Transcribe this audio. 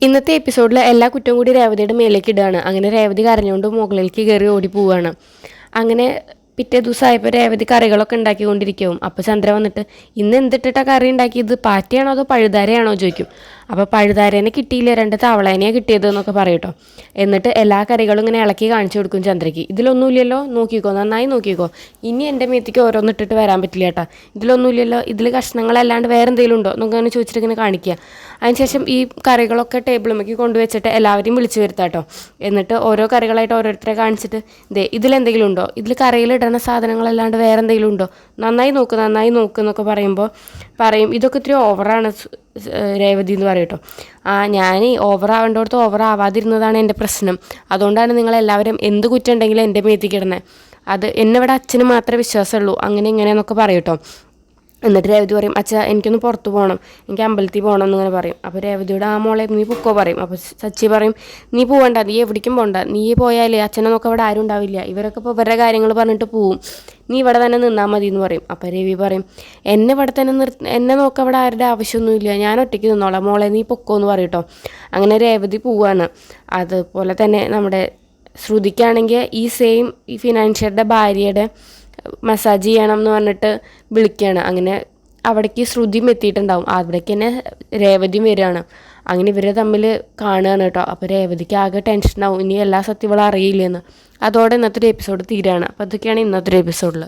ഇന്നത്തെ എപ്പിസോഡിൽ എല്ലാ കുറ്റവും കൂടി രേവതിയുടെ മേലേക്ക് ഇടുകയാണ്. അങ്ങനെ രേവതി കരഞ്ഞുകൊണ്ട് മുകളിലേക്ക് കയറി ഓടി പോവുകയാണ്. അങ്ങനെ പിറ്റേ ദിവസമായപ്പോൾ രേവതി കറികളൊക്കെ ഉണ്ടാക്കിക്കൊണ്ടിരിക്കും. അപ്പോൾ ചന്ദ്ര വന്നിട്ട് ഇന്ന് എന്തിട്ടിട്ടാണ് കറി ഉണ്ടാക്കിയത്, പാറ്റയാണോ അതോ പഴുതാരയാണോ ചോദിക്കും. അപ്പോൾ പഴുതാരേനെ കിട്ടിയില്ല, 2 തവളേനെയാണ് കിട്ടിയത് എന്നൊക്കെ പറയട്ടോ. എന്നിട്ട് എല്ലാ കറികളും ഇങ്ങനെ ഇളക്കി കാണിച്ചു കൊടുക്കും ചന്ദ്രയ്ക്ക്. ഇതിലൊന്നുമില്ലല്ലോ, നോക്കിക്കോ, നന്നായി നോക്കിക്കോ, ഇനി എൻ്റെ മേത്തേക്ക് ഓരോന്നിട്ടിട്ട് വരാൻ പറ്റില്ല കേട്ടോ, ഇതിലൊന്നുമില്ലല്ലോ, ഇതിൽ കഷ്ണങ്ങളല്ലാണ്ട് വേറെ എന്തെങ്കിലും ഉണ്ടോ എന്നൊക്കെ അങ്ങനെ ചോദിച്ചിട്ട് ഇങ്ങനെ കാണിക്കുക. അതിനുശേഷം ഈ കറികളൊക്കെ ടേബിളുമ്മേക്ക് കൊണ്ടുവച്ചിട്ട് എല്ലാവരെയും വിളിച്ചു വരുത്താം കേട്ടോ. എന്നിട്ട് ഓരോ കറികളായിട്ട് ഓരോരുത്തരെ കാണിച്ചിട്ട് ഇതിലെന്തെങ്കിലും ഉണ്ടോ, ഇതിൽ കറിയിലിടുന്ന സാധനങ്ങളല്ലാണ്ട് വേറെ എന്തെങ്കിലും ഉണ്ടോ, നന്നായി നോക്ക് എന്നൊക്കെ പറയും. ഇതൊക്കെ ഇത്തിരി ഓവറാണ് രേവതി എന്ന് പറയും കേട്ടോ. ഞാൻ ഓവറാവേണ്ടടുത്ത് ഓവറാവാതിരുന്നതാണ് എൻ്റെ പ്രശ്നം, അതുകൊണ്ടാണ് നിങ്ങളെല്ലാവരും എന്ത് കുറ്റം ഉണ്ടെങ്കിലും എൻ്റെ മേത്തേക്ക് ഇടുന്നത്, അത് എന്നെ ഇവിടെ അച്ഛന് മാത്രമേ വിശ്വാസമുള്ളൂ, അങ്ങനെ ഇങ്ങനെയെന്നൊക്കെ പറയും കേട്ടോ. എന്നിട്ട് രേവതി പറയും, അച്ഛാ എനിക്കൊന്ന് പുറത്ത് പോകണം, എനിക്ക് അമ്പലത്തിൽ പോകണം എന്നിങ്ങനെ പറയും. അപ്പോൾ രേവതിയോട് മോളെ നീ പൊക്കോ പറയും. അപ്പോൾ സച്ചി പറയും, നീ പോകണ്ട, നീ എവിടേക്കും പോകണ്ട, നീ പോയാലേ അച്ഛനെ നോക്കാൻ ഇവിടെ ആരും ഉണ്ടാവില്ല, ഇവരൊക്കെ ഇപ്പോൾ ഇവരുടെ കാര്യങ്ങൾ പറഞ്ഞിട്ട് പോവും, നീ ഇവിടെ തന്നെ നിന്നാൽ മതി എന്ന് പറയും. അപ്പോൾ രവി പറയും, എന്നെ ഇവിടെ തന്നെ എന്നെ നോക്കാൻ ഇവിടെ ആരുടെ ആവശ്യമൊന്നുമില്ല, ഞാൻ ഒറ്റയ്ക്ക് നിന്നോളാം, മോളെ നീ പൊക്കോ എന്ന് പറയും കേട്ടോ. അങ്ങനെ രേവതി പോവാണ്. അതുപോലെ തന്നെ നമ്മുടെ ശ്രുതിക്കാണെങ്കിൽ ഈ ഫിനാൻഷ്യറുടെ ഭാര്യയുടെ മസാജ് ചെയ്യണം എന്ന് പറഞ്ഞിട്ട് വിളിക്കുകയാണ്. അങ്ങനെ അവിടേക്ക് ശ്രുതിയും എത്തിയിട്ടുണ്ടാവും, അവിടേക്ക് തന്നെ രേവതിയും വരികയാണ്. അങ്ങനെ ഇവരെ തമ്മിൽ കാണുകയാണ് കേട്ടോ. അപ്പോൾ രേവതിക്ക് ആകെ ടെൻഷനാവും, ഇനി എല്ലാ സത്യങ്ങളും അറിയില്ലെന്ന്. അതോടെ ഇന്നത്തെ ഒരു എപ്പിസോഡ് തീരുകയാണ്. അപ്പോൾ അതൊക്കെയാണ് ഇന്നത്തെ ഒരു എപ്പിസോഡിൽ.